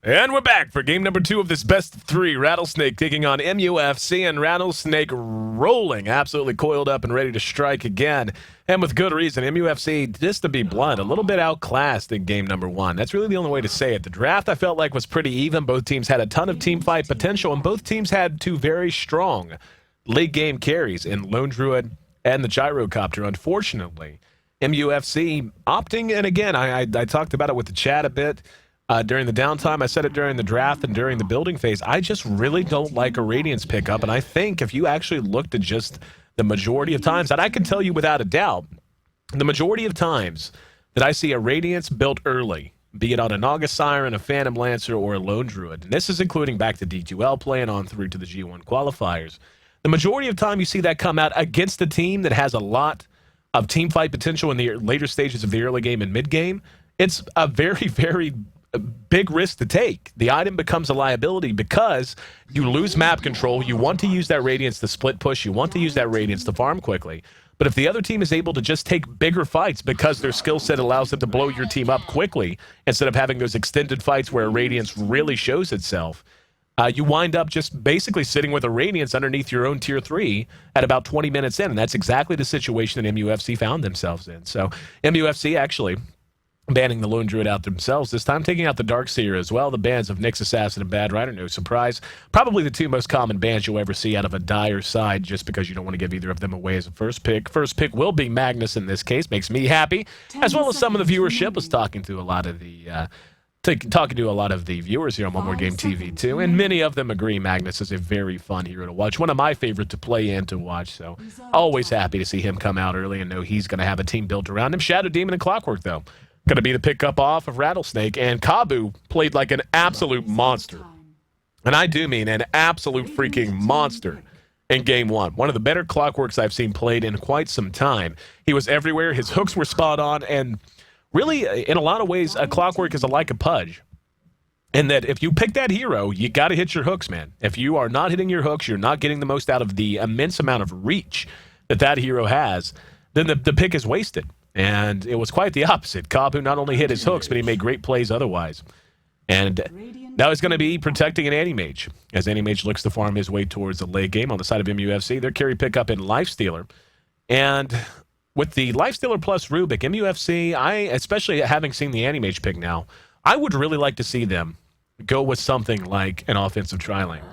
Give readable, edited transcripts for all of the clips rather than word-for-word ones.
And we're back for game number 2 of this best of 3. Rattlesnake taking on MUFC, and Rattlesnake rolling, absolutely coiled up and ready to strike again. And with good reason. MUFC, just to be blunt, a little bit outclassed in game number 1. That's really the only way to say it. The draft, I felt like, was pretty even. Both teams had a ton of team fight potential, and both teams had 2 very strong late game carries in Lone Druid and the Gyrocopter. Unfortunately, MUFC opting, and again, I talked about it with the chat a bit, during the downtime. I said it during the draft and during the building phase. I just really don't like a Radiance pickup, and I think if you actually looked at just the majority of times, and I can tell you without a doubt, the majority of times that I see a Radiance built early, be it on a Naga Siren, a Phantom Lancer, or a Lone Druid, and this is including back to D2L play and on through to the G1 qualifiers, the majority of time you see that come out against a team that has a lot of team fight potential in the later stages of the early game and mid game. It's a very, very big risk to take. The item becomes a liability because you lose map control. You want to use that Radiance to split push. You want to use that Radiance to farm quickly. But if the other team is able to just take bigger fights because their skill set allows them to blow your team up quickly, instead of having those extended fights where a Radiance really shows itself, you wind up just basically sitting with a Radiance underneath your own tier 3 at about 20 minutes in. And that's exactly the situation that MUFC found themselves in. So MUFC actually banning the Lone Druid out themselves, this time taking out the Darkseer as well. The bans of Nyx Assassin and Bad Rider, no surprise. Probably the 2 most common bans you'll ever see out of a dire side, just because you don't want to give either of them away as a first pick. First pick will be Magnus in this case, makes me happy, as well as some of the viewership. Was talking to a lot of the viewers here on One More Game TV too, and many of them agree Magnus is a very fun hero to watch. One of my favorite to play and to watch, so always happy to see him come out early and know he's going to have a team built around him. Shadow Demon and Clockwork, though, going to be the pickup off of Rattlesnake, and Kabu played like an absolute monster. And I do mean an absolute freaking monster in game 1. One of the better Clockworks I've seen played in quite some time. He was everywhere. His hooks were spot on, and really, in a lot of ways, a Clockwork is like a Pudge. And that if you pick that hero, you got to hit your hooks, man. If you are not hitting your hooks, you're not getting the most out of the immense amount of reach that hero has, then the pick is wasted. And it was quite the opposite. Kabu not only hit his hooks, but he made great plays otherwise. And now he's going to be protecting an Anti-Mage, as Anti-Mage looks to farm his way towards the late game on the side of MUFC. Their carry pickup in Lifestealer. And with the Lifestealer plus Rubik, MUFC, especially having seen the Anti-Mage pick now, I would really like to see them go with something like an offensive tri-lane.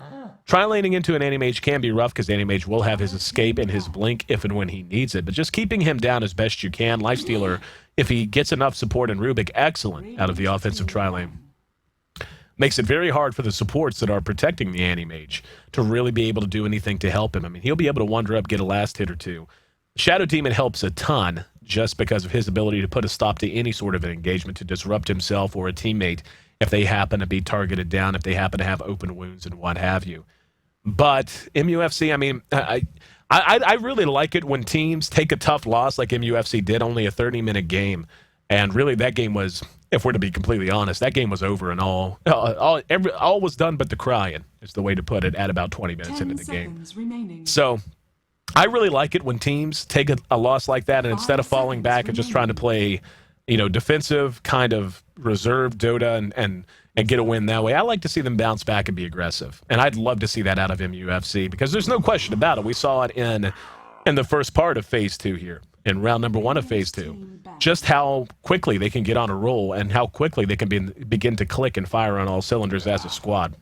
Tri-laning into an Anti-Mage can be rough because Anti-Mage will have his escape and his blink if and when he needs it, but just keeping him down as best you can. Lifestealer, if he gets enough support in Rubik, excellent out of the offensive tri-lane. Makes it very hard for the supports that are protecting the Anti-Mage to really be able to do anything to help him. I mean, he'll be able to wander up, get a last hit or 2. Shadow Demon helps a ton just because of his ability to put a stop to any sort of an engagement, to disrupt himself or a teammate if they happen to be targeted down, if they happen to have open wounds and what have you. But MUFC, I mean, I really like it when teams take a tough loss like MUFC did, only a 30-minute game. And really that game was, if we're to be completely honest, that game was over and all was done but the crying, is the way to put it, at about 20 minutes into the game. Remaining. So I really like it when teams take a loss like that, and instead of falling back and just trying to play, defensive kind of reserve Dota and get a win that way, I like to see them bounce back and be aggressive. And I'd love to see that out of MUFC, because there's no question about it. We saw it in the first part of Phase 2 here, in round number 1 of Phase 2, just how quickly they can get on a roll and how quickly they can begin to click and fire on all cylinders as a squad.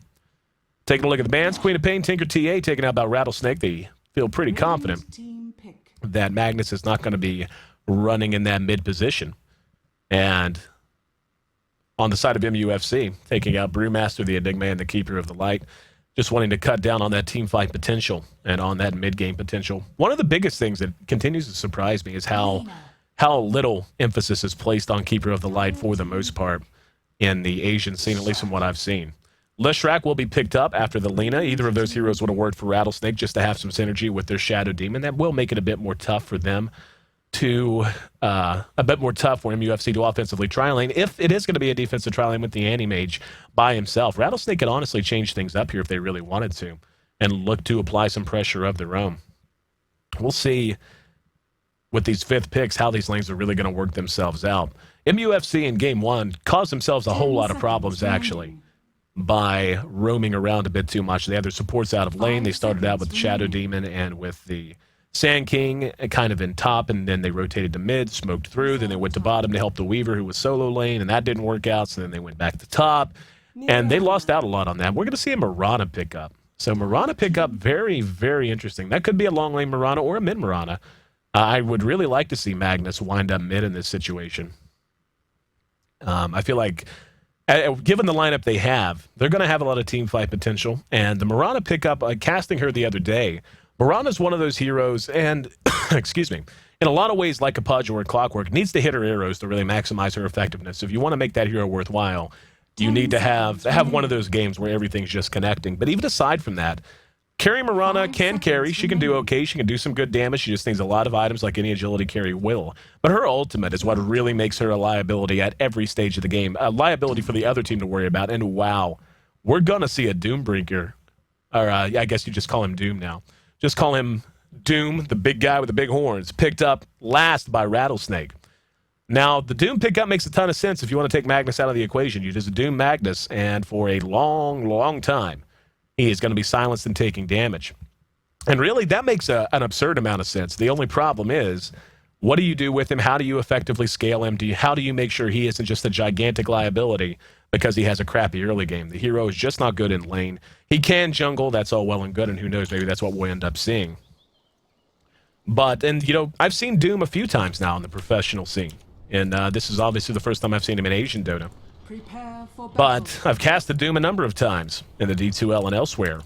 Taking a look at the bans, Queen of Pain, Tinker TA taking out by Rattlesnake. They feel pretty confident that Magnus is not going to be running in that mid position. And on the side of MUFC, taking out Brewmaster, the Enigma, and the Keeper of the Light, just wanting to cut down on that team fight potential and on that mid-game potential. One of the biggest things that continues to surprise me is how little emphasis is placed on Keeper of the Light for the most part in the Asian scene, at least from what I've seen. Leshrac will be picked up after the Lena. Either of those heroes would have worked for Rattlesnake just to have some synergy with their Shadow Demon. That will make it a bit more tough for them to a bit more tough for MUFC to offensively tri-lane, if it is going to be a defensive tri-lane with the Anti-Mage by himself. Rattlesnake could honestly change things up here if they really wanted to and look to apply some pressure of their own. We'll see with these 5th picks how these lanes are really going to work themselves out. MUFC in game 1 caused themselves a whole lot of problems, actually. by roaming around a bit too much. They had their supports out of lane. They started out with the Shadow Demon and with the Sand King kind of in top, and then they rotated to mid, smoked through, then they went to bottom to help the Weaver, who was solo lane, and that didn't work out, so then they went back to top, and they lost out a lot on that. We're going to see a Mirana pick up. So Mirana pick up, very, very interesting. That could be a long lane Mirana or a mid Mirana. I would really like to see Magnus wind up mid in this situation. I feel like, given the lineup they have, they're going to have a lot of team fight potential, and the Mirana pickup, casting her the other day, Mirana's one of those heroes, and, excuse me, in a lot of ways, like a Pudge or a Clockwork, needs to hit her arrows to really maximize her effectiveness. If you want to make that hero worthwhile, you need to have one of those games where everything's just connecting. But even aside from that, carry Mirana can carry. She can do okay. She can do some good damage. She just needs a lot of items like any agility carry will. But her ultimate is what really makes her a liability at every stage of the game. A liability for the other team to worry about. And wow, we're going to see a Doombreaker. Or I guess you just call him Doom now. Just call him Doom, the big guy with the big horns, picked up last by Rattlesnake. Now, the Doom pickup makes a ton of sense if you want to take Magnus out of the equation. You just Doom Magnus, and for a long, long time, he is going to be silenced and taking damage. And really, that makes an absurd amount of sense. The only problem is, what do you do with him? How do you effectively scale him? How do you make sure he isn't just a gigantic liability because he has a crappy early game? The hero is just not good in lane. He can jungle, that's all well and good, and who knows, maybe that's what we'll end up seeing. But, and you know, I've seen Doom a few times now in the professional scene. And this is obviously the first time I've seen him in Asian Dota. But I've casted Doom a number of times in the D2L and elsewhere.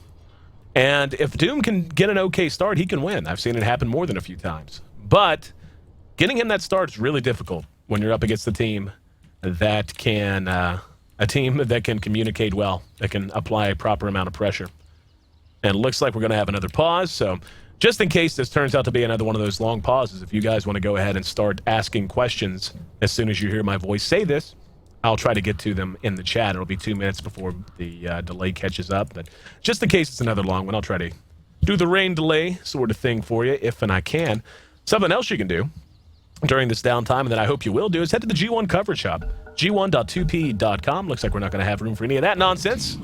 And if Doom can get an okay start, he can win. I've seen it happen more than a few times. But getting him that start is really difficult when you're up against a team that can communicate well, that can apply a proper amount of pressure. And it looks like we're going to have another pause, so just in case this turns out to be another one of those long pauses, if you guys want to go ahead and start asking questions as soon as you hear my voice say this, I'll try to get to them in the chat. It'll be 2 minutes before the delay catches up, but just in case it's another long one, I'll try to do the rain delay sort of thing for you, if and I can. Something else you can do during this downtime, and that I hope you will do, is head to the G1 coverage shop, g1.2p.com. Looks like we're not going to have room for any of that nonsense,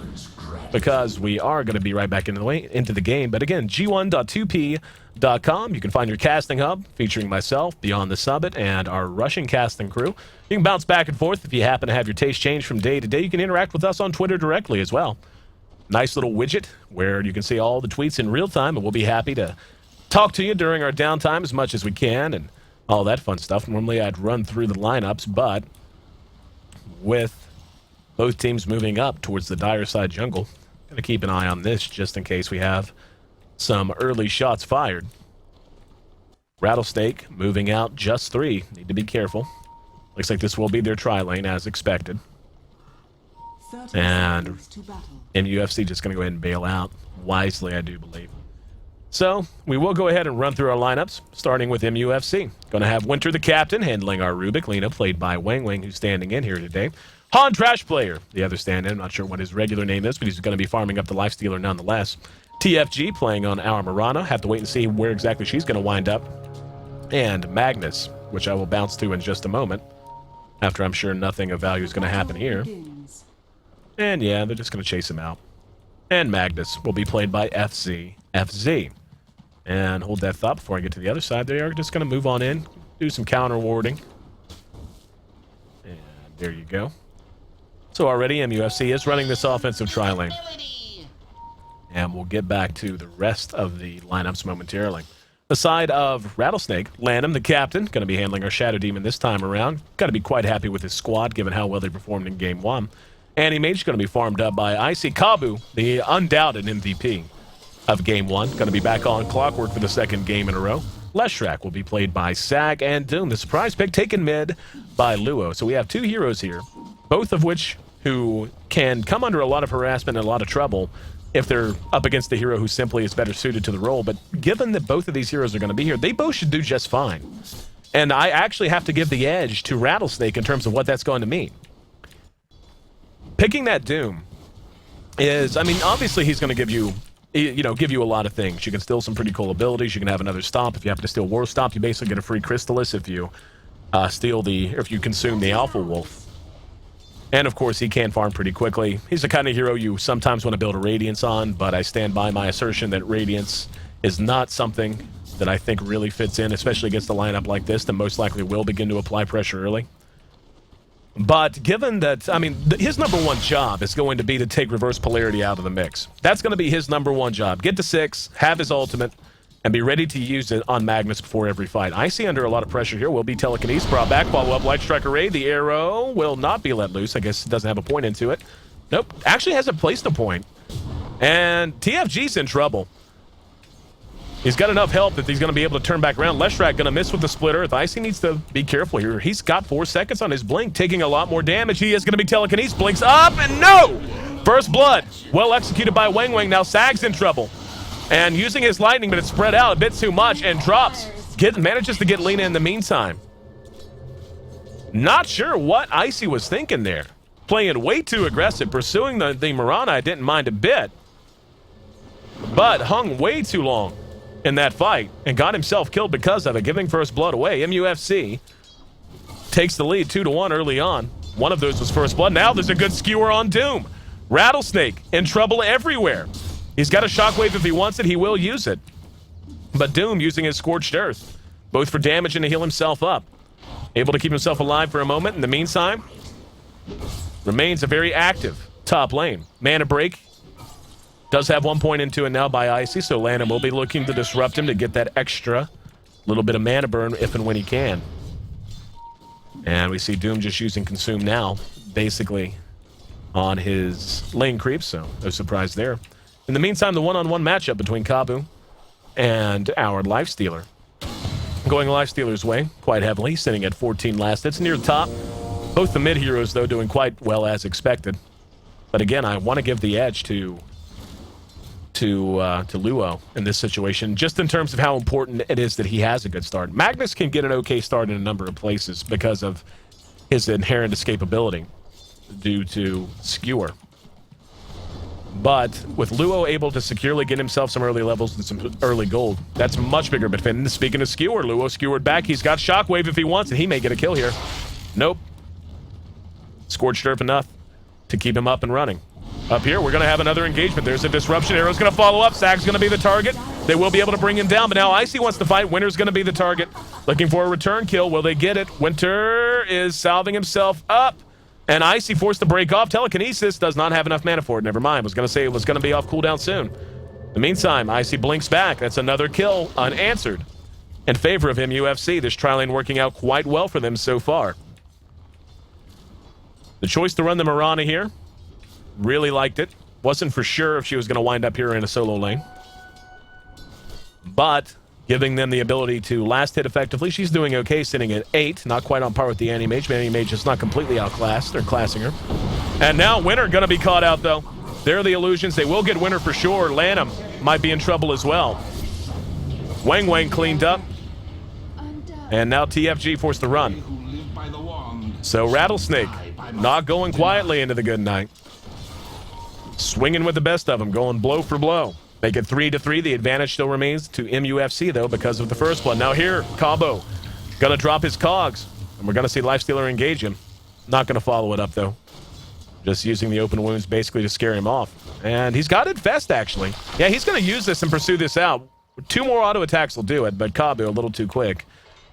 because we are going to be right back into the game. But again, g1.2p.com. You can find your casting hub featuring myself, Beyond the Subbit, and our Russian casting crew. You can bounce back and forth if you happen to have your taste change from day to day. You can interact with us on Twitter directly as well. Nice little widget where you can see all the tweets in real time, and we'll be happy to talk to you during our downtime as much as we can and all that fun stuff. Normally I'd run through the lineups, but with both teams moving up towards the dire side jungle, gonna keep an eye on this just in case we have some early shots fired. Rattlesnake moving out just 3. Need to be careful. Looks like this will be their tri-lane as expected. And MUFC just gonna go ahead and bail out wisely, I do believe. So we will go ahead and run through our lineups, starting with MUFC. Gonna have Winter the captain handling our Rubik. Lena played by Wang Wang, who's standing in here today. Han Trash Player, the other stand-in. I'm not sure what his regular name is, but he's going to be farming up the Lifestealer nonetheless. TFG playing on our Mirana. Have to wait and see where exactly she's going to wind up. And Magnus, which I will bounce to in just a moment, after I'm sure nothing of value is going to happen here. And yeah, they're just going to chase him out. And Magnus will be played by FZ. And hold that thought before I get to the other side. They are just going to move on in, do some counter warding. And there you go. So already MUFC is running this offensive tri-lane. And we'll get back to the rest of the lineups momentarily. The side of Rattlesnake, Lanham, the captain, going to be handling our Shadow Demon this time around. Got to be quite happy with his squad, given how well they performed in Game 1. Anti-Mage going to be farmed up by Ayesee Kabu, the undoubted MVP of Game 1. Going to be back on Clockwork for the second game in a row. Leshrak will be played by Sag and Doom. The surprise pick taken mid by Luo. So we have 2 heroes here, both of which who can come under a lot of harassment and a lot of trouble if they're up against a hero who simply is better suited to the role. But given that both of these heroes are going to be here, they both should do just fine. And I actually have to give the edge to Rattlesnake in terms of what that's going to mean. Picking that Doom is, I mean, obviously he's going to give you, give you a lot of things. You can steal some pretty cool abilities. You can have another stomp. If you happen to steal War Stomp, you basically get a free Crystallis if you if you consume the Alpha Wolf. And, of course, he can farm pretty quickly. He's the kind of hero you sometimes want to build a Radiance on, but I stand by my assertion that Radiance is not something that I think really fits in, especially against a lineup like this that most likely will begin to apply pressure early. But given that, I mean, his number one job is going to be to take reverse polarity out of the mix. That's going to be his number one job. Get to 6, have his ultimate, and be ready to use it on Magnus before every fight. Ayesee under a lot of pressure here. Will be telekinesis brought back. Follow-up Light Strike Array. The arrow will not be let loose. I guess it doesn't have a point into it. Nope. Actually hasn't placed a point. And TFG's in trouble. He's got enough help that he's going to be able to turn back around. Leshrac going to miss with the splitter. Ayesee needs to be careful here. He's got 4 seconds on his blink, taking a lot more damage. He is going to be telekinesis. Blinks up, and no! First blood. Well executed by Wang Wang. Now Sag's in trouble. And using his lightning, but it's spread out a bit too much, and drops. Manages to get Lena in the meantime. Not sure what Ayesee was thinking there. Playing way too aggressive, pursuing the Mirana. I didn't mind a bit. But hung way too long in that fight and got himself killed because of it, giving first blood away. MUFC takes the lead 2-1 early on. One of those was first blood. Now there's a good skewer on Doom. Rattlesnake in trouble everywhere. He's got a shockwave if he wants it. He will use it. But Doom using his Scorched Earth, both for damage and to heal himself up. Able to keep himself alive for a moment. In the meantime, remains a very active top lane. Mana break. Does have 1 point into it now by Ayesee, so Landon will be looking to disrupt him to get that extra little bit of mana burn if and when he can. And we see Doom just using Consume now, basically on his lane creep, so no surprise there. In the meantime, the one-on-one matchup between Kabu and our Lifestealer. Going Lifestealer's way quite heavily, sitting at 14 last. It's near the top. Both the mid heroes, though, doing quite well as expected. But again, I want to give the edge to Luo in this situation, just in terms of how important it is that he has a good start. Magnus can get an okay start in a number of places because of his inherent escapability due to Skewer. But with Luo able to securely get himself some early levels and some early gold, that's much bigger benefit. And speaking of Skewer, Luo skewered back. He's got Shockwave if he wants, and he may get a kill here. Nope. Scorched Earth enough to keep him up and running. Up here, we're going to have another engagement. There's a disruption. Arrow's going to follow up. Sag's going to be the target. They will be able to bring him down, but now Ayesee wants to fight. Winter's going to be the target. Looking for a return kill. Will they get it? Winter is salving himself up. And Ayesee forced to break off. Telekinesis does not have enough mana for it. Never mind. Was going to say it was going to be off cooldown soon. In the meantime, Ayesee blinks back. That's another kill unanswered in favor of MUFC. This tri lane working out quite well for them so far. The choice to run the Mirana here. Really liked it. Wasn't for sure if she was going to wind up here in a solo lane. But giving them the ability to last hit effectively. She's doing okay, sitting at 8. Not quite on par with the Anti-Mage. Anti-Mage is not completely outclassed. They're classing her. And now Winter going to be caught out, though. There are the illusions. They will get Winter for sure. Lanham might be in trouble as well. Wang Wang cleaned up. And now TFG forced to run. So Rattlesnake not going quietly into the good night. Swinging with the best of them, going blow for blow. Make it 3-3. The advantage still remains to MUFC, though, because of the first blood. Now here, Combo gonna drop his cogs, and we're gonna see Lifestealer engage him. Not gonna follow it up, though. Just using the open wounds basically to scare him off. And he's got Infest, actually. Yeah, he's gonna use this and pursue this out. 2 more auto attacks will do it, but Kabu a little too quick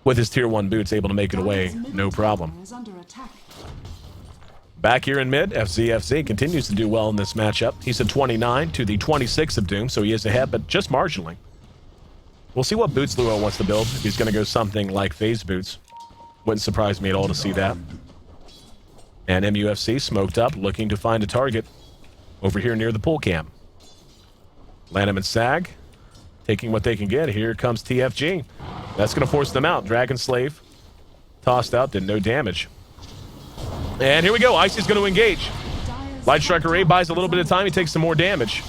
with his tier 1 boots, able to make it away, no problem. Back here in mid, FZFZ continues to do well in this matchup. He's at 29 to the 26 of Doom, so he is ahead, but just marginally. We'll see what boots Luo wants to build. If he's going to go something like phase boots. Wouldn't surprise me at all to see that. And MUFC smoked up, looking to find a target over here near the pool cam. Lanham and Sag taking what they can get. Here comes TFG. That's going to force them out. Dragon Slave tossed out, did no damage. And here we go. Ayesee's going to engage. Light Strike Array buys a little bit of time. He takes some more damage.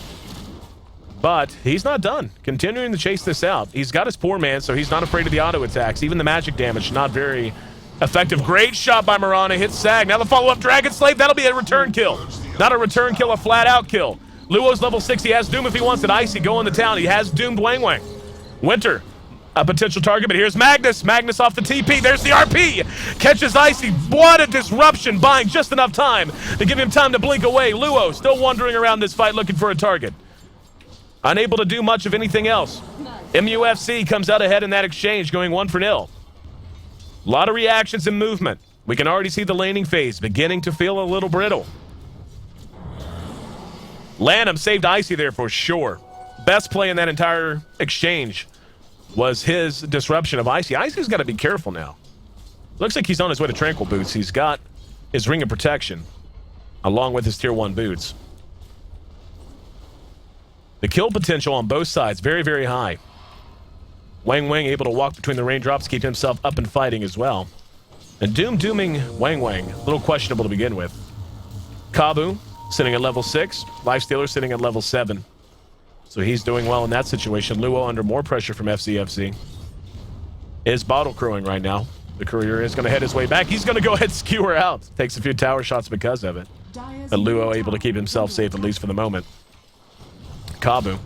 But he's not done. Continuing to chase this out. He's got his poor man, so he's not afraid of the auto attacks. Even the magic damage, not very effective. Great shot by Mirana. Hits Sag. Now the follow-up Dragon Slave. That'll be a return kill. Not a return kill, a flat-out kill. Luo's level 6. He has Doom if he wants it. Ayesee going to town. He has doomed Wang Wang. Winter a potential target, but here's Magnus. Magnus off the TP. There's the RP. Catches Ayesee. What a disruption, buying just enough time to give him time to blink away. Luo still wandering around this fight looking for a target. Unable to do much of anything else. MUFC comes out ahead in that exchange, going 1-0. A lot of reactions and movement. We can already see the laning phase beginning to feel a little brittle. Lanham saved Ayesee there for sure. Best play in that entire exchange was his disruption of Ayesee. Icee's got to be careful now. Looks like he's on his way to Tranquil Boots. He's got his Ring of Protection along with his Tier 1 boots. The kill potential on both sides, very, very high. Wang Wang able to walk between the raindrops, keep himself up and fighting as well. And dooming Wang Wang, a little questionable to begin with. Kabu sitting at level 6. Lifestealer sitting at level 7. So he's doing well in that situation. Luo under more pressure from FCFC. Is bottle crowing right now. The courier is going to head his way back. He's going to go ahead and skewer out. Takes a few tower shots because of it. But Luo able to keep himself safe, at least for the moment. Kabu.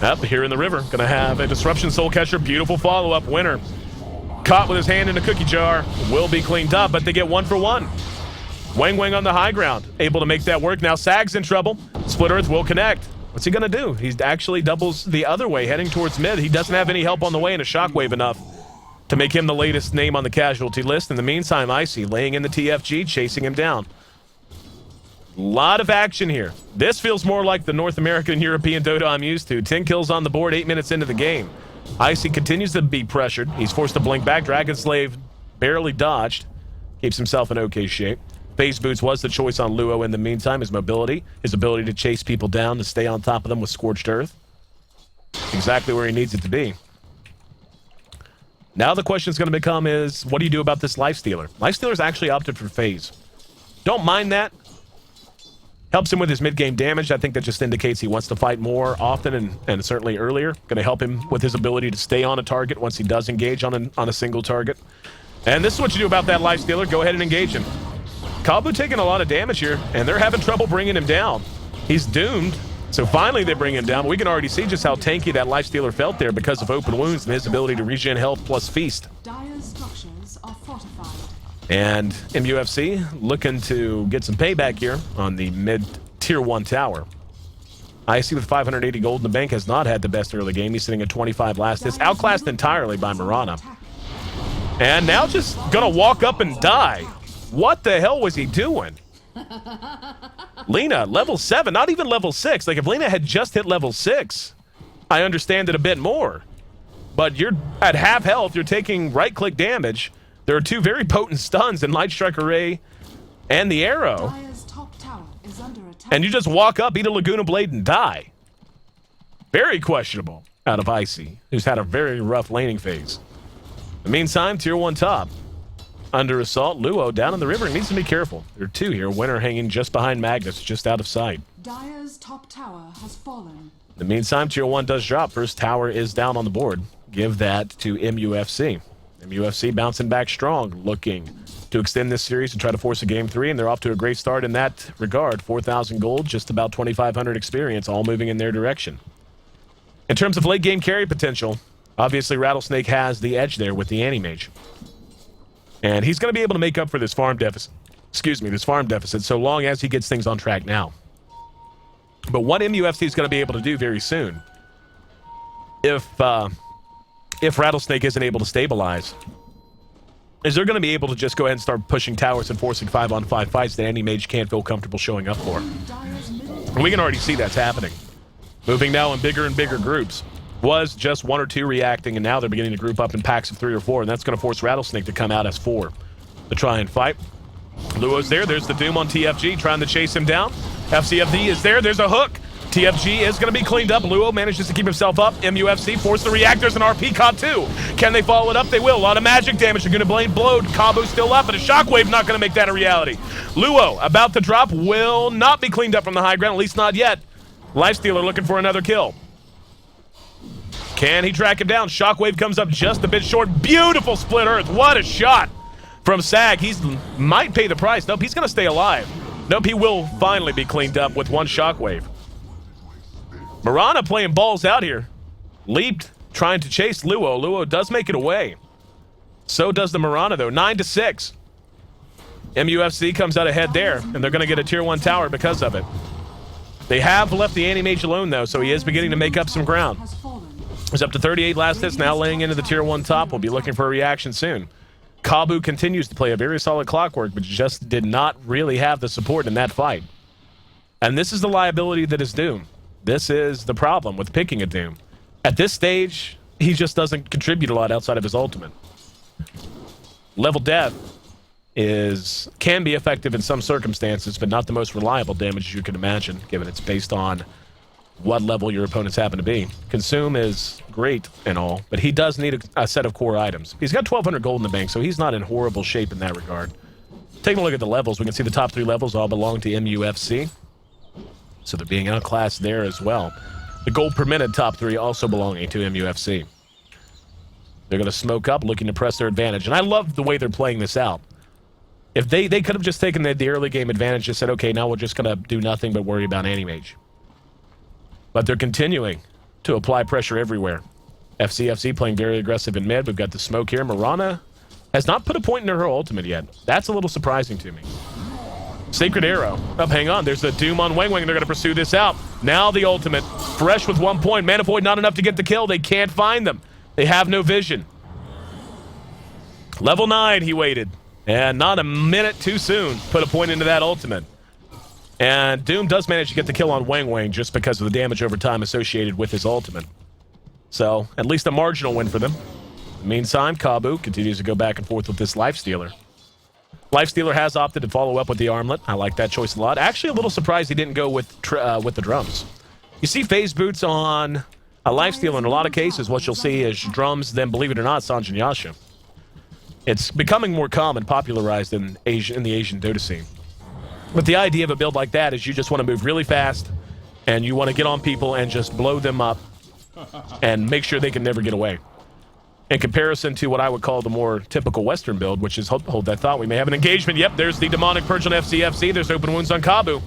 Up here in the river. Going to have a Disruption Soul Catcher. Beautiful follow-up winner. Caught with his hand in a cookie jar. Will be cleaned up, but they get 1 for 1. Wang Wang on the high ground. Able to make that work. Now Sag's in trouble. Split Earth will connect. What's he going to do? He actually doubles the other way, heading towards mid. He doesn't have any help on the way and a shockwave enough to make him the latest name on the casualty list. In the meantime, Ayesee laying in the TFG, chasing him down. A lot of action here. This feels more like the North American and European Dota I'm used to. 10 kills on the board, 8 minutes into the game. Ayesee continues to be pressured. He's forced to blink back. Dragon Slave barely dodged. Keeps himself in okay shape. Phase Boots was the choice on Luo in the meantime. His mobility, his ability to chase people down, to stay on top of them with Scorched Earth. Exactly where he needs it to be. Now the question is going to become is, what do you do about this Lifestealer? Lifestealer's actually opted for Phase. Don't mind that. Helps him with his mid-game damage. I think that just indicates he wants to fight more often and certainly earlier. Going to help him with his ability to stay on a target once he does engage on a single target. And this is what you do about that Lifestealer. Go ahead and engage him. Kabu taking a lot of damage here, and they're having trouble bringing him down. He's doomed, so finally they bring him down. We can already see just how tanky that Lifestealer felt there because of open wounds and his ability to regen health plus feast. Dire structures are fortified. And MUFC looking to get some payback here on the mid Tier 1 tower. Ayesee with 580 gold in the bank has not had the best early game. He's sitting at 25 last hits, outclassed entirely by Mirana. And now just gonna walk up and die. What the hell was he doing? Lena, level 7, not even level 6. Like, if Lena had just hit level 6, I understand it a bit more. But you're at half health, you're taking right-click damage. There are 2 very potent stuns in Light Strike Array and the Arrow. Top tower is under attack. And you just walk up, eat a Laguna Blade, and die. Very questionable out of Ayesee, who's had a very rough laning phase. In the meantime, Tier 1 top. Under assault, Luo down in the river. He needs to be careful. There are 2 here. Winner hanging just behind Magnus, just out of sight. Dire's top tower has fallen. In the meantime, Tier 1 does drop. First tower is down on the board. Give that to MUFC. MUFC bouncing back strong, looking to extend this series and try to force a Game 3, and they're off to a great start in that regard. 4,000 gold, just about 2,500 experience, all moving in their direction. In terms of late game carry potential, obviously Rattlesnake has the edge there with the Anti-Mage. And he's going to be able to make up for this farm deficit. Excuse me, this farm deficit, so long as he gets things on track now. But what MUFC is going to be able to do very soon, if Rattlesnake isn't able to stabilize, is they're going to be able to just go ahead and start pushing towers and forcing 5-on-5 fights that any mage can't feel comfortable showing up for. And we can already see that's happening. Moving now in bigger and bigger groups. Was just 1 or 2 reacting, and now they're beginning to group up in packs of 3 or 4, and that's going to force Rattlesnake to come out as 4 to try and fight. Luo's there. There's the Doom on TFG trying to chase him down. FCFD is there. There's a hook. TFG is going to be cleaned up. Luo manages to keep himself up. MUFC force the reactors and RP caught too. Can they follow it up? They will. A lot of magic damage. They're going to blade blowed. Kabu's still up, but a shockwave not going to make that a reality. Luo about to drop, will not be cleaned up from the high ground, at least not yet. Lifestealer looking for another kill. Can he track him down? Shockwave comes up just a bit short. Beautiful split earth. What a shot from Sag. He might pay the price. Nope, he's going to stay alive. Nope, he will finally be cleaned up with 1 shockwave. Mirana playing balls out here. Leaped trying to chase Luo. Luo does make it away. So does the Mirana, though. 9-6. MUFC comes out ahead there, and they're going to get a tier 1 tower because of it. They have left the Anti-Mage alone, though, so he is beginning to make up some ground. He's up to 38 last hits, now laying into the tier 1 top. We'll be looking for a reaction soon. Kabu continues to play a very solid Clockwork, but just did not really have the support in that fight. And this is the liability that is Doom. This is the problem with picking a Doom. At this stage, he just doesn't contribute a lot outside of his ultimate. Level Death can be effective in some circumstances, but not the most reliable damage you can imagine, given it's based on what level your opponents happen to be. Consume is great and all, but he does need a set of core items. He's got 1,200 gold in the bank, so he's not in horrible shape in that regard. Taking a look at the levels, we can see the top 3 levels all belong to MUFC, so they're being outclassed there as well. The gold per minute top 3 also belonging to MUFC. They're going to smoke up, looking to press their advantage, and I love the way they're playing this out. If they could have just taken the early game advantage and said, okay, now we're just going to do nothing but worry about Anti-Mage. But they're continuing to apply pressure everywhere. FCFC playing very aggressive in mid. We've got the smoke here. Mirana has not put a point into her ultimate yet. That's a little surprising to me. Sacred Arrow. Oh, hang on. There's the Doom on Wang Wang. They're going to pursue this out. Now the ultimate. Fresh with 1 point. Mana Void not enough to get the kill. They can't find them. They have no vision. Level 9, he waited. And not a minute too soon, put a point into that ultimate. And Doom does manage to get the kill on Wang Wang just because of the damage over time associated with his ultimate. So, at least a marginal win for them. In the meantime, Kabu continues to go back and forth with this Lifestealer. Lifestealer has opted to follow up with the armlet. I like that choice a lot. Actually, a little surprised he didn't go with the drums. You see phase boots on a Lifestealer in a lot of cases. What you'll see is drums, then believe it or not, Sanjin Yasha. It's becoming more common, popularized in the Asian Dota scene. But the idea of a build like that is you just want to move really fast, and you want to get on people and just blow them up and make sure they can never get away. In comparison to what I would call the more typical Western build, which is, hold that thought, we may have an engagement. Yep, there's the Demonic Purge on FCFC. There's open wounds on Kabu.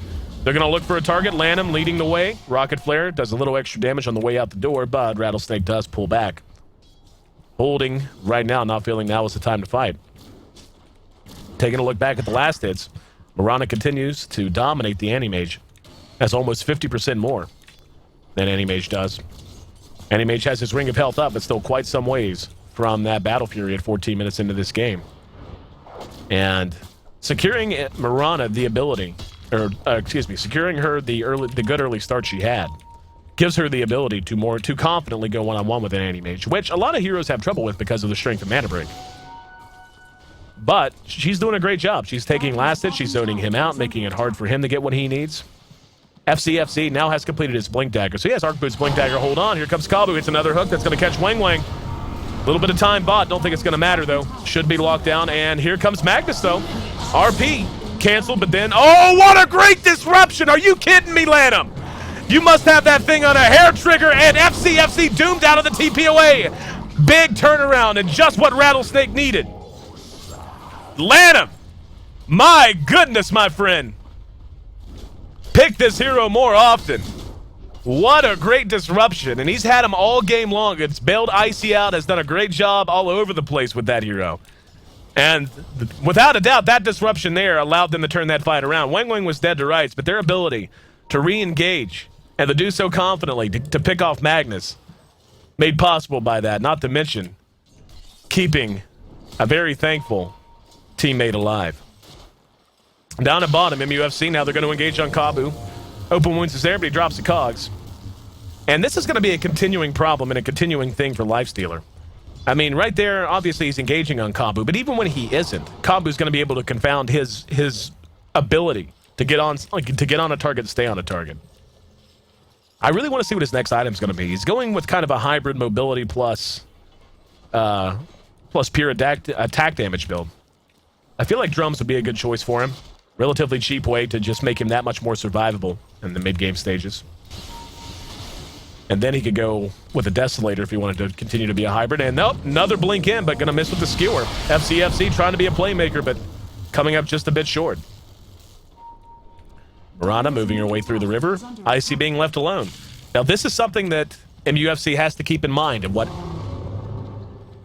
They're going to look for a target. Lanham leading the way. Rocket Flare does a little extra damage on the way out the door, but Rattlesnake does pull back. Holding right now, not feeling now is the time to fight. Taking a look back at the last hits, Mirana continues to dominate the Anti-Mage. Has almost 50% more than Anti-Mage does. Anti-Mage has his Ring of Health up, but still quite some ways from that Battle Fury at 14 minutes into this game. And securing Mirana the ability, securing her the good early start she had, gives her the ability to confidently go one-on-one with an Anti-Mage, which a lot of heroes have trouble with because of the strength of Mana Break. But she's doing a great job. She's taking last hit, she's zoning him out, making it hard for him to get what he needs. FCFC now has completed his Blink Dagger. So he has Arc Boots, Blink Dagger, hold on. Here comes Kabu. It's another hook that's going to catch Wang Wang. A little bit of time bought. Don't think it's going to matter, though. Should be locked down. And here comes Magnus, though. RP canceled, but then... Oh, what a great disruption! Are you kidding me, Lanham? You must have that thing on a hair trigger, and FCFC doomed out of the TPOA. Big turnaround, and just what Rattlesnake needed. Lanham! My goodness, my friend. Pick this hero more often. What a great disruption, and he's had him all game long. It's bailed Ayesee out, has done a great job all over the place with that hero. And without a doubt, that disruption there allowed them to turn that fight around. Wang Wang was dead to rights, but their ability to re-engage and to do so confidently, to pick off Magnus, made possible by that, not to mention keeping a very thankful teammate alive. Down at bottom, MUFC, now they're going to engage on Kabu. Open wounds is there, but he drops the cogs. And this is going to be a continuing problem and a continuing thing for Lifestealer. I mean, right there, obviously he's engaging on Kabu, but even when he isn't, Kabu's going to be able to confound his ability to get on a target and stay on a target. I really want to see what his next item is going to be. He's going with kind of a hybrid mobility plus pure attack damage build. I feel like drums would be a good choice for him. Relatively cheap way to just make him that much more survivable in the mid-game stages. And then he could go with a Desolator if he wanted to continue to be a hybrid. And nope, another blink in, but gonna miss with the skewer. FCFC trying to be a playmaker, but coming up just a bit short. Mirana moving her way through the river. Ayesee being left alone. Now this is something that MUFC has to keep in mind and what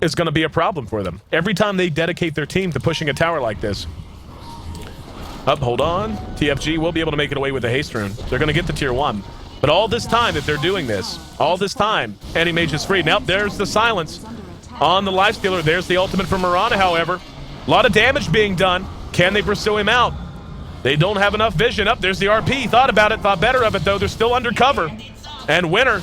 is going to be a problem for them. Every time they dedicate their team to pushing a tower like this. Up, hold on. TFG will be able to make it away with the haste rune. They're going to get the tier 1. But all this time that they're doing this, all this time, Anti-Mage is free. Now, there's the silence on the Lifestealer. There's the ultimate from Mirana, however. A lot of damage being done. Can they pursue him out? They don't have enough vision. Up, there's the RP. Thought about it, thought better of it, though. They're still undercover. And Winner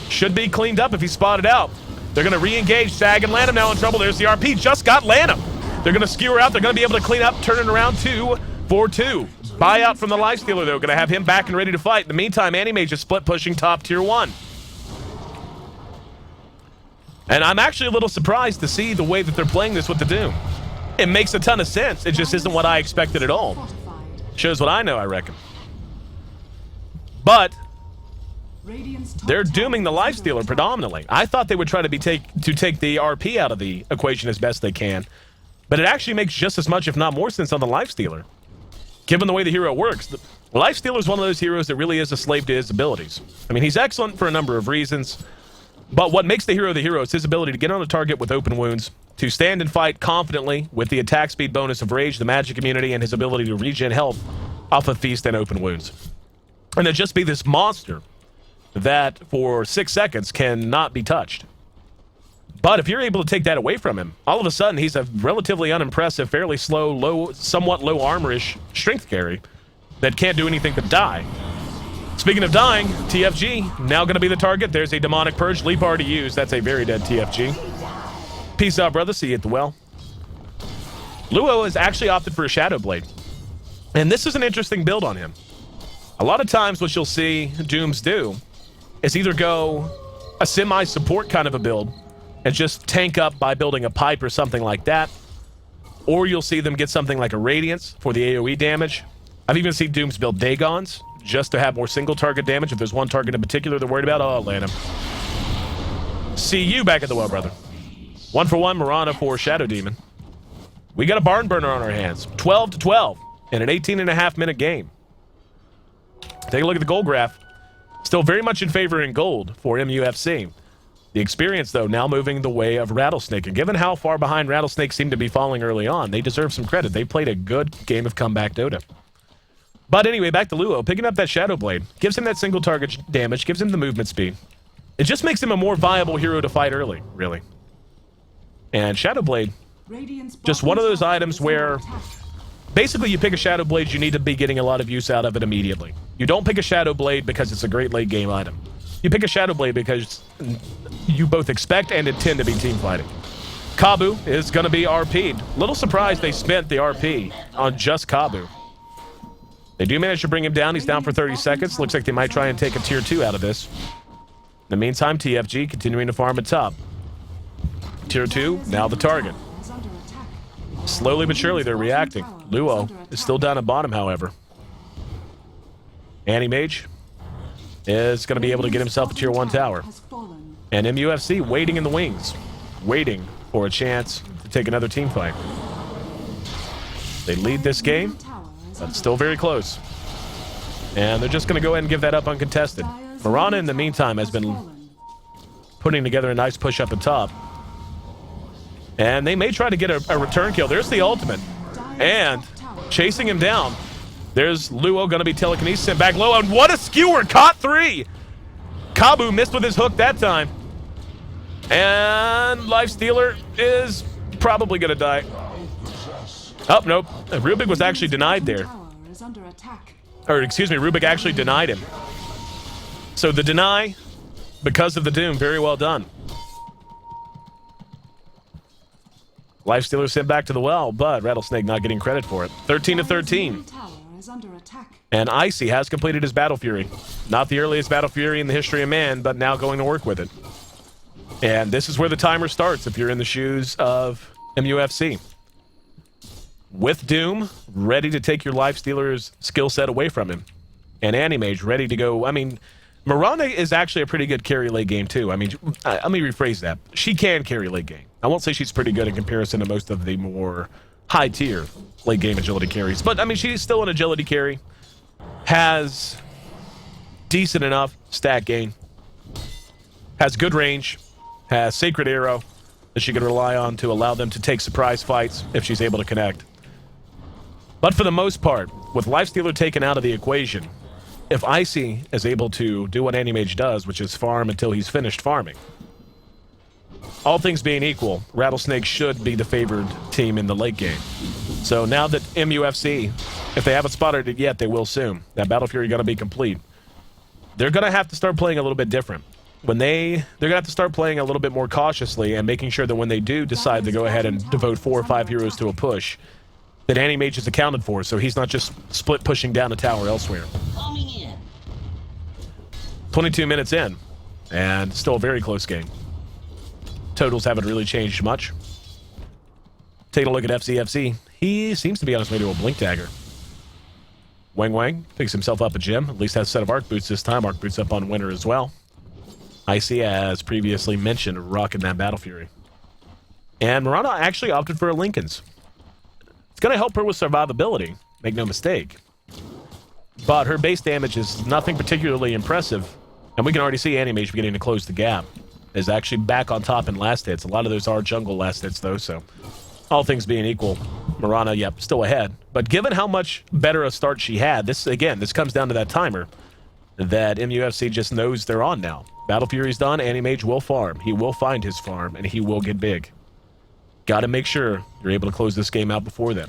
should be cleaned up if he's spotted out. They're going to re-engage. Sag and Lanham now in trouble. There's the RP. Just got Lanham. They're going to skewer out. They're going to be able to clean up, turn it around 2-4-2. Buyout from the Lifestealer, though. Going to have him back and ready to fight. In the meantime, Anti-Mage is split pushing top tier 1. And I'm actually a little surprised to see the way that they're playing this with the Doom. It makes a ton of sense. It just isn't what I expected at all. Shows what I know, I reckon. But they're dooming the Lifestealer predominantly. I thought they would try to take the RP out of the equation as best they can. But it actually makes just as much, if not more, sense on the Lifestealer. Given the way the hero works, the Lifestealer is one of those heroes that really is a slave to his abilities. I mean, he's excellent for a number of reasons. But what makes the hero is his ability to get on a target with open wounds, to stand and fight confidently with the attack speed bonus of Rage, the magic immunity, and his ability to regen health off of Feast and open wounds. And to just be this monster that for 6 seconds cannot be touched. But if you're able to take that away from him, all of a sudden he's a relatively unimpressive, fairly slow, somewhat low armorish strength carry that can't do anything but die. Speaking of dying, TFG now going to be the target. There's a demonic purge. Leap already used. That's a very dead TFG. Peace out, brother. See you at the well. Luo has actually opted for a Shadow Blade. And this is an interesting build on him. A lot of times what you'll see Dooms do is either go a semi-support kind of a build and just tank up by building a pipe or something like that. Or you'll see them get something like a Radiance for the AoE damage. I've even seen Dooms build Dagons just to have more single target damage. If there's one target in particular they're worried about, oh, Lanham. See you back at the well, brother. 1-for-1 Mirana for Shadow Demon. We got a barn burner on our hands. 12-12 in an 18.5-minute game. Take a look at the gold graph. Still very much in favor in gold for MUFC. The experience, though, now moving the way of Rattlesnake. And given how far behind Rattlesnake seemed to be falling early on, they deserve some credit. They played a good game of comeback Dota. But anyway, back to Luo. Picking up that Shadow Blade. Gives him that single target damage. Gives him the movement speed. It just makes him a more viable hero to fight early, really. And Shadow Blade, just one of those items where basically you pick a Shadow Blade, you need to be getting a lot of use out of it immediately. You don't pick a Shadow Blade because it's a great late game item. You pick a Shadow Blade because you both expect and intend to be team fighting. Kabu is going to be RP'd. Little surprised they spent the RP on just Kabu. They do manage to bring him down. He's down for 30 seconds. Looks like they might try and take a tier 2 out of this. In the meantime, TFG continuing to farm at top. Tier 2, now the target. Slowly but surely they're reacting. Luo is still down at bottom, however. Anti-Mage is going to be able to get himself a tier 1 tower. And MUFC waiting in the wings. Waiting for a chance to take another team fight. They lead this game, but still very close. And they're just going to go ahead and give that up uncontested. Mirana, in the meantime, has been putting together a nice push up at top. And they may try to get a return kill. There's the ultimate. And chasing him down. There's Luo going to be telekinesis sent back low. And what a skewer! Caught 3! Kabu missed with his hook that time. And Lifestealer is probably going to die. Oh, nope. Rubik was actually denied there. Or, excuse me, Rubik actually denied him. So the deny, because of the Doom, very well done. Lifestealer sent back to the well, but Rattlesnake not getting credit for it. 13-13. And Ayesee has completed his Battle Fury. Not the earliest Battle Fury in the history of man, but now going to work with it. And this is where the timer starts if you're in the shoes of MUFC. With Doom, ready to take your Lifestealer's skill set away from him. And Anti-Mage ready to go. I mean, Mirana is actually a pretty good carry late game, too. I mean, let me rephrase that. She can carry late game. I won't say she's pretty good in comparison to most of the more high-tier late game agility carries. But, I mean, she's still an agility carry. Has decent enough stat gain. has good range, has Sacred Arrow that she can rely on to allow them to take surprise fights if she's able to connect. But for the most part, with Lifestealer taken out of the equation, if Ayesee is able to do what Anti-Mage does, which is farm until he's finished farming, all things being equal, Rattlesnake should be the favored team in the late game. So now that MUFC, if they haven't spotted it yet, they will soon. That Battle Fury going to be complete. They're going to have to start playing a little bit different. They're going to have to start playing a little bit more cautiously and making sure that when they do decide to go ahead and devote 4 or 5 heroes to a push, that Anti-Mage is accounted for, so he's not just split pushing down a tower elsewhere. 22 minutes in, and still a very close game. Totals haven't really changed much. Taking a look at FCFC. He seems to be on his way to a Blink Dagger. Wang Wang picks himself up a gem. At least has a set of Arc Boots this time. Arc Boots up on Winter as well. Ayesee, as previously mentioned, rocking that Battle Fury. And Mirana actually opted for a Lincoln's. It's going to help her with survivability, make no mistake. But her base damage is nothing particularly impressive. And we can already see Anti-Mage beginning to close the gap. Is actually back on top in last hits. A lot of those are jungle last hits, though, so all things being equal, Mirana, yep, still ahead. But given how much better a start she had, this comes down to that timer that MUFC just knows they're on now. Battle Fury's done, Anti-Mage will farm. He will find his farm, and he will get big. Got to make sure you're able to close this game out before then.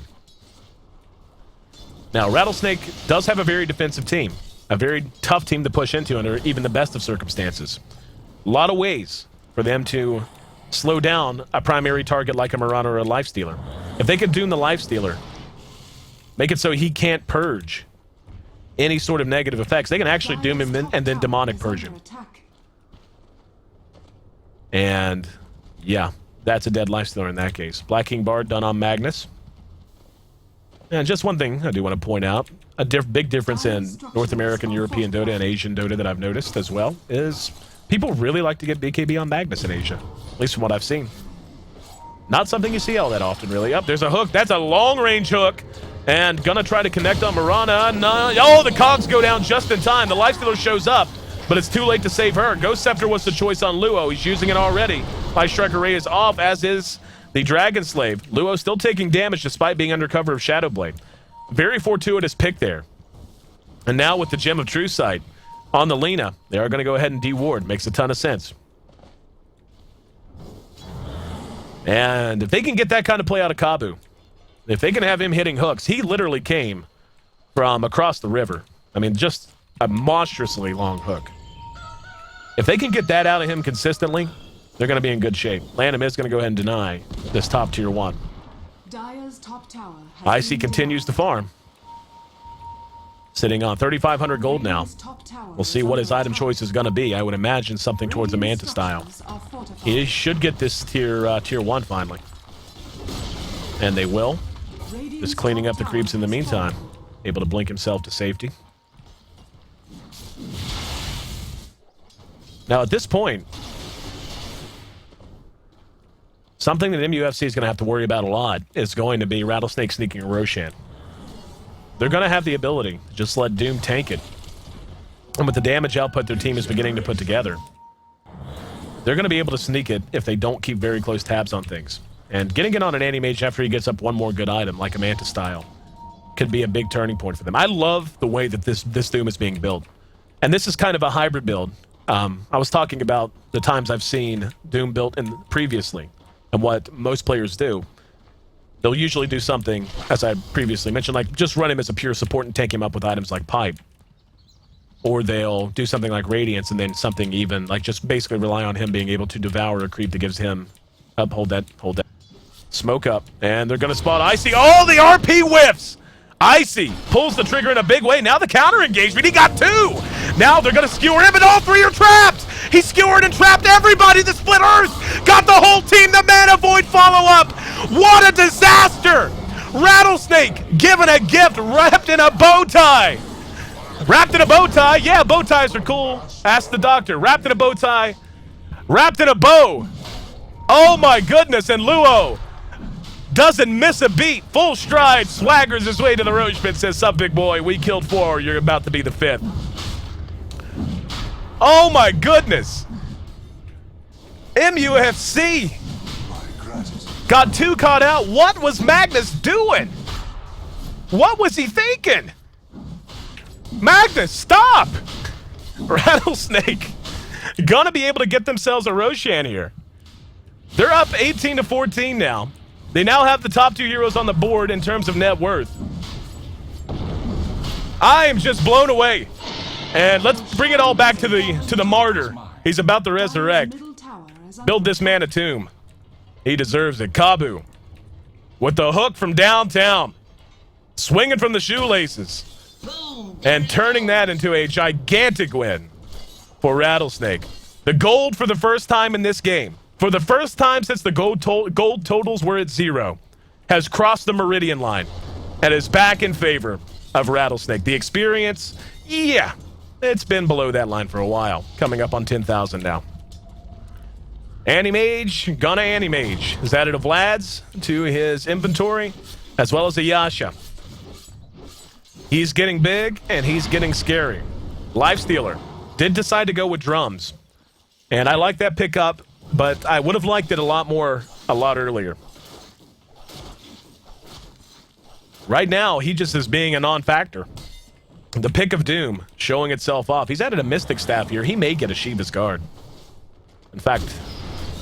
Now, Rattlesnake does have a very defensive team. A very tough team to push into under even the best of circumstances. A lot of ways for them to slow down a primary target like a Mirana or a Lifestealer. If they could doom the Lifestealer, make it so he can't purge any sort of negative effects, they can actually doom him and then demonic purge him. And yeah, that's a dead Lifestealer in that case. Black King Bard done on Magnus. And just one thing I do want to point out, a big difference in North American, European Dota and Asian Dota that I've noticed as well is people really like to get BKB on Magnus in Asia, at least from what I've seen. Not something you see all that often, really. Up, there's a hook. That's a long-range hook. And gonna try to connect on Mirana. No. Oh, the cogs go down just in time. The Lifestealer shows up, but it's too late to save her. Ghost Scepter was the choice on Luo. He's using it already. Life Strike Array is off, as is the Dragon Slave. Luo still taking damage despite being under cover of Shadowblade. Very fortuitous pick there. And now with the Gem of True Sight on the Lina, they are going to go ahead and de-ward. Makes a ton of sense. And if they can get that kind of play out of Kabu, if they can have him hitting hooks, he literally came from across the river. I mean, just a monstrously long hook. If they can get that out of him consistently, they're going to be in good shape. Lanham is going to go ahead and deny this top tier 1. Dire's top tower Ayesee continues to farm. Sitting on 3,500 gold now. We'll see what his item choice is going to be. I would imagine something towards a Manta style. He should get this tier 1 finally. And they will. Just cleaning up the creeps in the meantime. Able to blink himself to safety. Now at this point, something that MUFC is going to have to worry about a lot is going to be Rattlesnake sneaking a Roshan. They're going to have the ability to just let Doom tank it. And with the damage output their team is beginning to put together, they're going to be able to sneak it if they don't keep very close tabs on things. And getting it on an Anti-Mage after he gets up one more good item, like a Manta style, could be a big turning point for them. I love the way that this Doom is being built. And this is kind of a hybrid build. I was talking about the times I've seen Doom built previously and what most players do. They'll usually do something, as I previously mentioned, like just run him as a pure support and tank him up with items like Pipe. Or they'll do something like Radiance and then something even, like just basically rely on him being able to devour a creep that gives him... Up, hold that. Smoke up. And they're going to spot Ayesee. Oh, the RP whiffs! Ayesee pulls the trigger in a big way. Now the counter engagement. He got 2! Now they're going to skewer him, and all 3 are trapped! He skewered and trapped everybody! The Split Earth got the whole team! The Mana Void follow-up! What a disaster! Rattlesnake given a gift wrapped in a bow tie! Wrapped in a bow tie? Yeah, bow ties are cool. Ask the doctor. Wrapped in a bow tie. Wrapped in a bow. Oh my goodness, and Luo doesn't miss a beat. Full stride, swaggers his way to the Roach Pit, says, "Sup, big boy, we killed 4, you're about to be the 5th. Oh my goodness. MUFC got 2 caught out. What was Magnus doing? What was he thinking? Magnus, stop! Rattlesnake gonna be able to get themselves a Roshan here. They're up 18-14 now. They now have the top 2 heroes on the board in terms of net worth. I am just blown away. And let's bring it all back to the martyr. He's about to resurrect. Build this man a tomb. He deserves it. Kabu with the hook from downtown, swinging from the shoelaces, and turning that into a gigantic win for Rattlesnake. The gold for the first time in this game, for the first time since the gold totals were at 0, has crossed the meridian line and is back in favor of Rattlesnake. The experience, yeah, it's been below that line for a while, coming up on 10,000 now. Animage, gonna Animage. Has added a Vlad's to his inventory, as well as a Yasha. He's getting big, and he's getting scary. Lifestealer did decide to go with drums. And I like that pickup, but I would have liked it a lot earlier. Right now, he just is being a non-factor. The pick of doom showing itself off. He's added a Mystic Staff here. He may get a Shiva's Guard. In fact,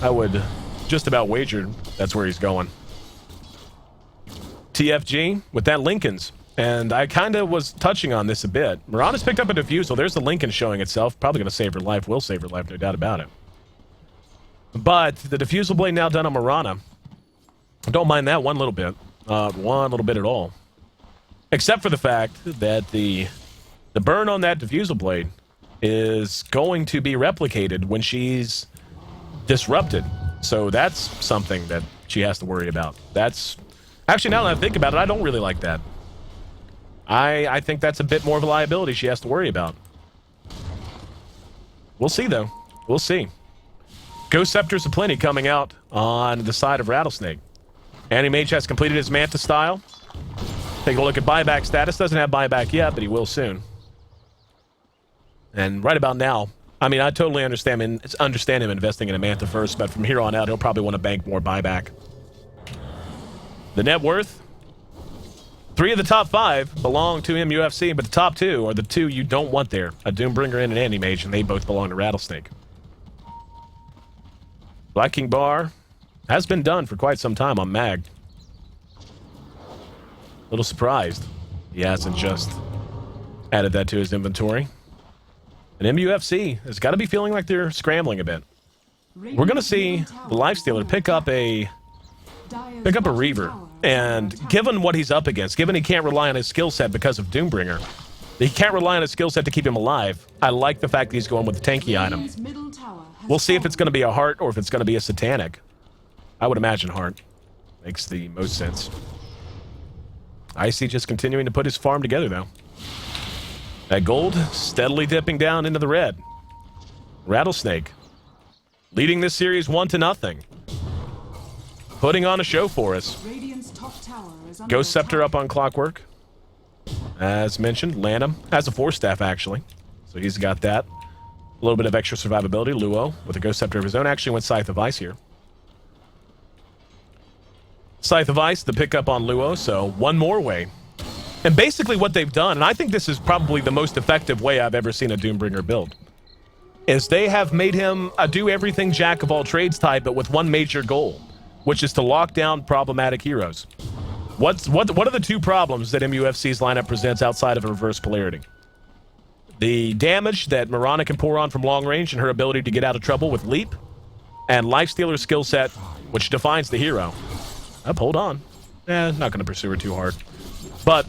I would just about wager that's where he's going. TFG with that Lincoln's. And I kind of was touching on this a bit. Mirana's picked up a Diffusal. There's the Lincoln showing itself. Probably going to save her life. Will save her life, no doubt about it. But the Diffusal Blade now done on Mirana. Don't mind that one little bit. One little bit at all. Except for the fact that the burn on that Diffusal Blade is going to be replicated when she's disrupted. So that's something that she has to worry about. That's... Actually, now that I think about it, I don't really like that. I think that's a bit more of a liability she has to worry about. We'll see, though. We'll see. Ghost Scepters aplenty coming out on the side of Rattlesnake. Animage has completed his Manta style. Take a look at buyback status. Doesn't have buyback yet, but he will soon. And right about now, I mean, I totally understand him investing in a Manta first, but from here on out, he'll probably want to bank more buyback. The net worth? 3 of the top 5 belong to MUFC, but the top 2 are the 2 you don't want there. A Doombringer and an Animage, and they both belong to Rattlesnake. Black King Bar has been done for quite some time on Mag. A little surprised he hasn't just added that to his inventory. And MUFC has got to be feeling like they're scrambling a bit. We're going to see the Lifestealer pick up a Reaver. And given what he's up against, given he can't rely on his skill set because of Doombringer, he can't rely on his skill set to keep him alive, I like the fact that he's going with the tanky item. We'll see if it's going to be a Heart or if it's going to be a Satanic. I would imagine Heart. Makes the most sense. Ayesee just continuing to put his farm together, though. That gold steadily dipping down into the red. Rattlesnake leading this series 1-0. Putting on a show for us. Ghost Scepter up on Clockwork. As mentioned, Lanham has a 4-staff, actually. So he's got that. A little bit of extra survivability. Luo with a Ghost Scepter of his own. Actually went Scythe of Ice here. Scythe of Ice, the pickup on Luo, so one more way. And basically what they've done, and I think this is probably the most effective way I've ever seen a Doombringer build, is they have made him a do-everything jack-of-all-trades type, but with one major goal, which is to lock down problematic heroes. What are the 2 problems that MUFC's lineup presents outside of a reverse polarity? The damage that Mirana can pour on from long range and her ability to get out of trouble with Leap, and Lifestealer's skill set, which defines the hero. Hold on. Not going to pursue her too hard. But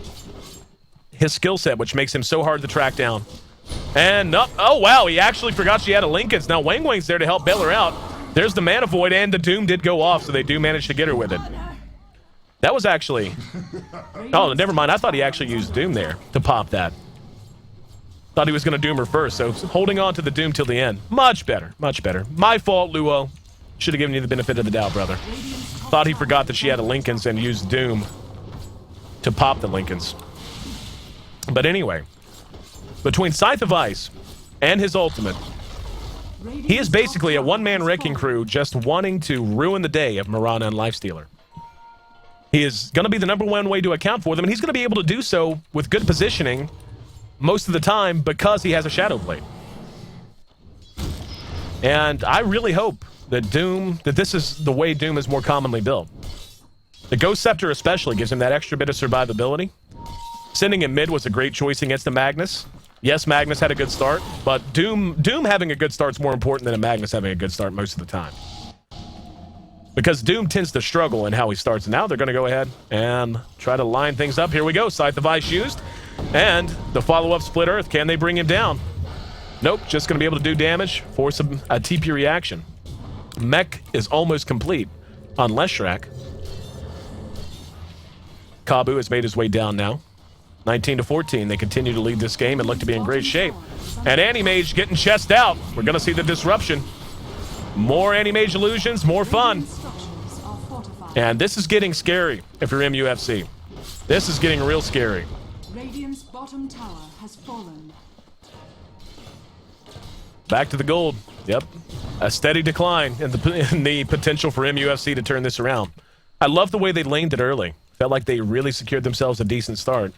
his skill set, which makes him so hard to track down. And, oh wow, he actually forgot she had a Lincoln's. Now Wang Wang's there to help bail her out. There's the Mana Void, and the Doom did go off, so they do manage to get her with it. That was actually... Oh, never mind. I thought he actually used Doom there to pop that. Thought he was going to Doom her first, so holding on to the Doom till the end. Much better. Much better. My fault, Luo. Should have given you the benefit of the doubt, brother. Thought he forgot that she had a Lincoln's and used Doom to pop the Lincoln's. But anyway, between Scythe of Ice and his ultimate, He is basically a one-man wrecking crew just wanting to ruin the day of Mirana and Lifestealer. He is going to be the #1 way to account for them, and he's going to be able to do so with good positioning most of the time because he has a Shadow Blade. And I really hope that this is the way Doom is more commonly built. The Ghost Scepter especially gives him that extra bit of survivability. Sending him mid was a great choice against the Magnus. Yes, Magnus had a good start, but Doom having a good start is more important than a Magnus having a good start most of the time. Because Doom tends to struggle in how he starts. And now they're going to go ahead and try to line things up. Here we go. Scythe of Ice used. And the follow-up Split Earth. Can they bring him down? Nope. Just going to be able to do damage. Force a TP reaction. Mech is almost complete on Leshrac. Kabu has made his way down now. 19-14. They continue to lead this game and look to be in great shape. And Anti-Mage getting chest out. We're going to see the disruption. More Anti-Mage illusions, more fun. And this is getting scary if you're MUFC. This is getting real scary. Radiant's bottom tower has fallen. Back to the gold. Yep. A steady decline in the potential for MUFC to turn this around. I love the way they laned it early. Felt like they really secured themselves a decent start.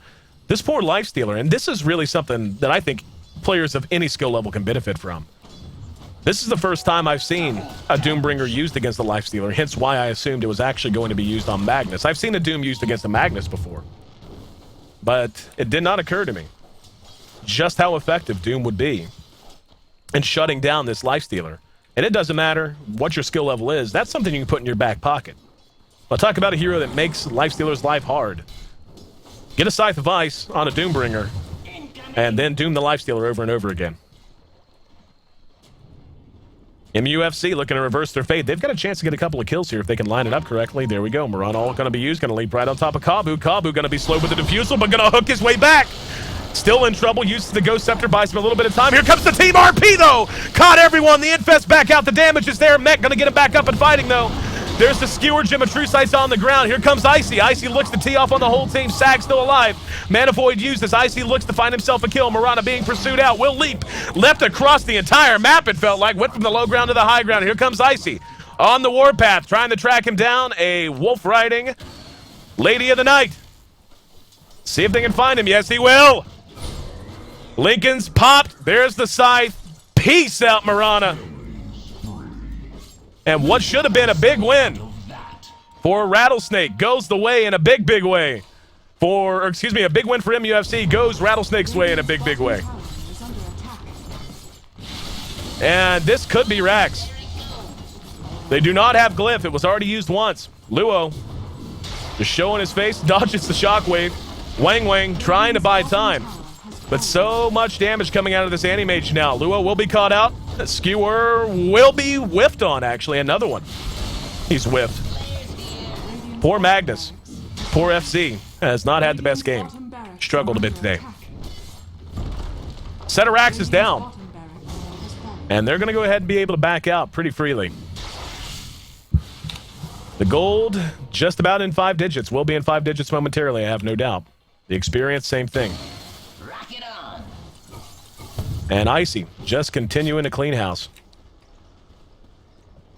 This poor Lifestealer, and this is really something that I think players of any skill level can benefit from. This is the first time I've seen a Doombringer used against the Lifestealer, hence why I assumed it was actually going to be used on Magnus. I've seen a Doom used against a Magnus before, but it did not occur to me just how effective Doom would be in shutting down this Lifestealer. And it doesn't matter what your skill level is, that's something you can put in your back pocket. I'll talk about a hero that makes Lifestealer's life hard. Get a Scythe of Ice on a Doombringer, and then Doom the Lifestealer over and over again. MUFC looking to reverse their fate. They've got a chance to get a couple of kills here if they can line it up correctly. There we go. Mirana all going to be used. Going to leap right on top of Kabu. Kabu going to be slow with the defusal, but going to hook his way back. Still in trouble. Uses the Ghost Scepter. Buys him a little bit of time. Here comes the Team RP, though. Caught everyone. The Infest back out. The damage is there. Mech going to get him back up and fighting, though. There's the Skewer Gem of True Sight's on the ground. Here comes Ayesee. Ayesee looks to tee off on the whole team. Sag still alive. Mana Void used as Ayesee looks to find himself a kill. Mirana being pursued out. Will leap. Left across the entire map, it felt like. Went from the low ground to the high ground. Here comes Ayesee on the warpath, trying to track him down. A wolf riding Lady of the Night. See if they can find him. Yes, he will. Lincoln's popped. There's the Scythe. Peace out, Mirana. And what should have been a big win for Rattlesnake goes the way in a big, big way. A big win for MUFC goes Rattlesnake's way in a big, big way. And this could be Rax. They do not have Glyph. It was already used once. Luo just showing his face, dodges the shockwave. Wang trying to buy time. But so much damage coming out of this Anti-Mage now. Luo will be caught out. Skewer will be whiffed on, actually. Another one. He's whiffed. Poor Magnus. Poor FC. Has not had the best game. Struggled a bit today. Setarax is down. And they're going to go ahead and be able to back out pretty freely. The gold, just about in 5 digits. Will be in 5 digits momentarily, I have no doubt. The experience, same thing. And Ayesee just continuing to clean house.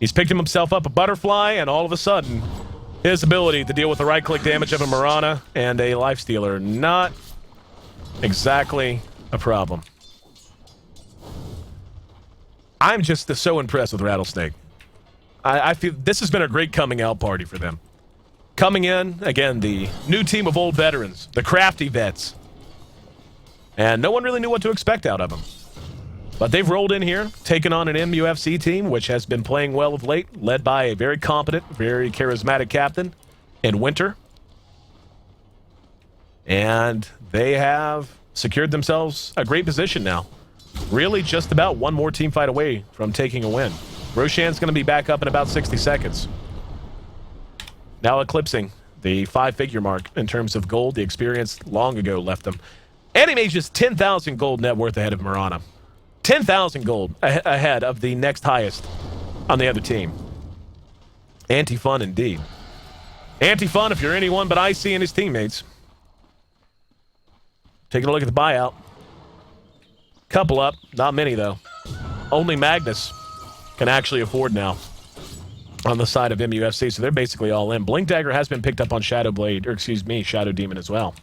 He's picked himself up a butterfly, and all of a sudden, his ability to deal with the right-click damage of a Mirana and a Lifestealer, not exactly a problem. I'm just so impressed with Rattlesnake. I feel this has been a great coming out party for them. Coming in, again, the new team of old veterans, the crafty vets. And no one really knew what to expect out of them. But they've rolled in here, taken on an MUFC team, which has been playing well of late, led by a very competent, very charismatic captain in Winter. And they have secured themselves a great position now. Really just about one more team fight away from taking a win. Roshan's going to be back up in about 60 seconds. Now eclipsing the 5-figure mark in terms of gold. The experience long ago left them. Anti-Mage is 10,000 gold net worth ahead of Mirana. 10,000 gold ahead of the next highest on the other team. Anti-fun indeed. Anti-fun if you're anyone but Ayesee and his teammates. Taking a look at the buyout. Couple up, not many though. only Magnus can actually afford now on the side of MUFC, so they're basically all in. Blink Dagger has been picked up on Shadow Demon as well.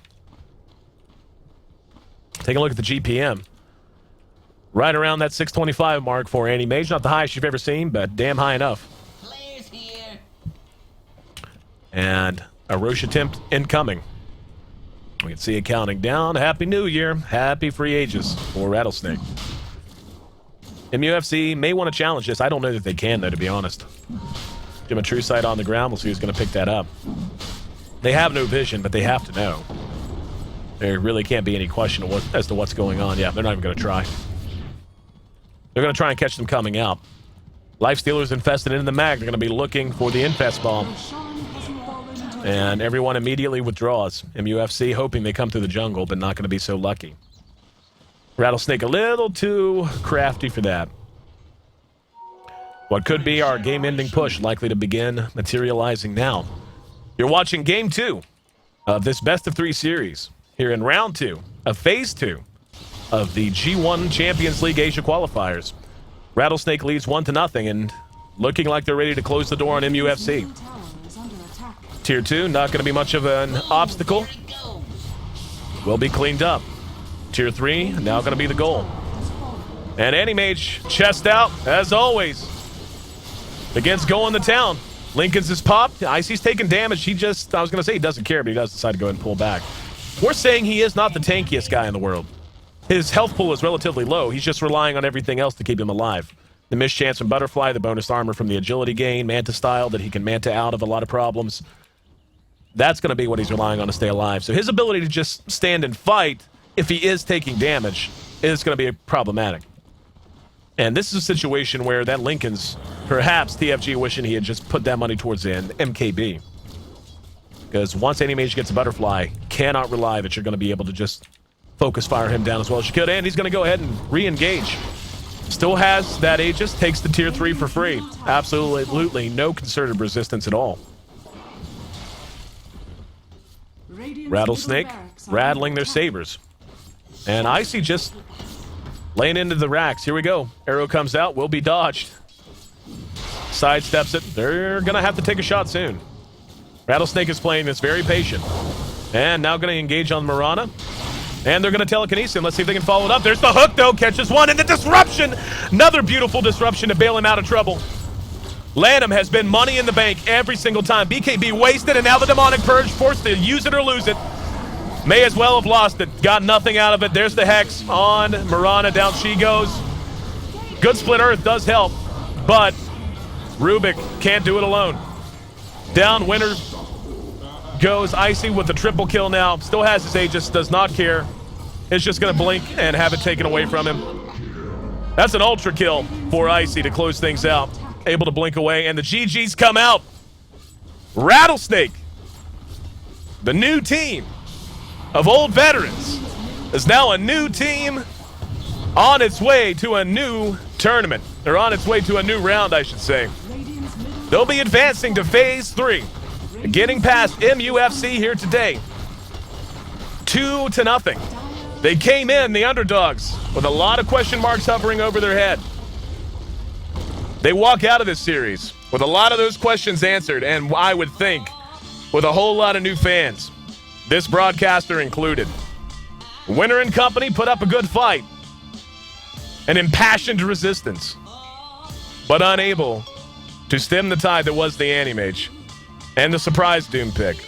Take a look at the GPM. Right around that 625 mark for Annie Mage. Not the highest you've ever seen, but damn high enough. Players here. And a Roche attempt incoming. We can see it counting down. Happy New Year. Happy free ages for Rattlesnake. MUFC may want to challenge this. I don't know that they can, though, to be honest. Give him a true sight on the ground. We'll see who's going to pick that up. They have no vision, but they have to know. There really can't be any question as to what's going on. Yeah, they're not even going to try. They're going to try and catch them coming out. Lifestealers infested in the mag. They're going to be looking for the infest bomb. And everyone immediately withdraws. MUFC hoping they come through the jungle, but not going to be so lucky. Rattlesnake a little too crafty for that. What could be our game-ending push likely to begin materializing now. You're watching Game 2 of this best-of-3 series here in Round 2 of Phase 2 of the G-1 Champions League Asia Qualifiers. Rattlesnake leads 1-0 and looking like they're ready to close the door on MUFC. Tier 2, not going to be much of an obstacle. Will be cleaned up. Tier 3, now going to be the goal. And Annie Mage, chest out, as always. Begins going to town. Lincoln's is popped. Ayesee's taking damage. I was going to say he doesn't care, but he does decide to go ahead and pull back. We're saying he is not the tankiest guy in the world. His health pool is relatively low. He's just relying on everything else to keep him alive. The mischance from Butterfly, the bonus armor from the agility gain, Manta style that he can Manta out of a lot of problems. That's going to be what he's relying on to stay alive. So his ability to just stand and fight, if he is taking damage, is going to be problematic. And this is a situation where that Lincoln's, perhaps TFG wishing he had just put that money towards the MKB. Because once Annie Mage gets a Butterfly, cannot rely that you're going to be able to just focus fire him down as well as you could. And he's going to go ahead and re-engage. Still has that Aegis, takes the tier 3 for free. Absolutely no concerted resistance at all. Rattlesnake rattling their sabers. And Ayesee just laying into the racks. Here we go. Arrow comes out, will be dodged. Sidesteps it. They're going to have to take a shot soon. Rattlesnake is playing this very patient. And now going to engage on Mirana. And they're going to telekinesis him. Let's see if they can follow it up. There's the hook, though. Catches one. And the disruption. Another beautiful disruption to bail him out of trouble. Lanham has been money in the bank every single time. BKB wasted, and now the Demonic Purge forced to use it or lose it. May as well have lost it. Got nothing out of it. There's the Hex on Mirana. Down she goes. Good Split Earth does help, but Rubik can't do it alone. Down winner goes Ayesee with the triple kill now. Still has his Aegis, does not care. Is just going to blink and have it taken away from him. That's an ultra kill for Ayesee to close things out. Able to blink away, and the GGs come out. Rattlesnake, the new team of old veterans, is now a new team on its way to a new tournament. Or on its way to a new round, I should say. They'll be advancing to Phase 3. Getting past MUFC here today. 2-0. They came in, the underdogs, with a lot of question marks hovering over their head. They walk out of this series with a lot of those questions answered, and I would think with a whole lot of new fans, this broadcaster included. Winner and company put up a good fight. An impassioned resistance, but unable to stem the tide that was the Annie Mage and the surprise Doom pick.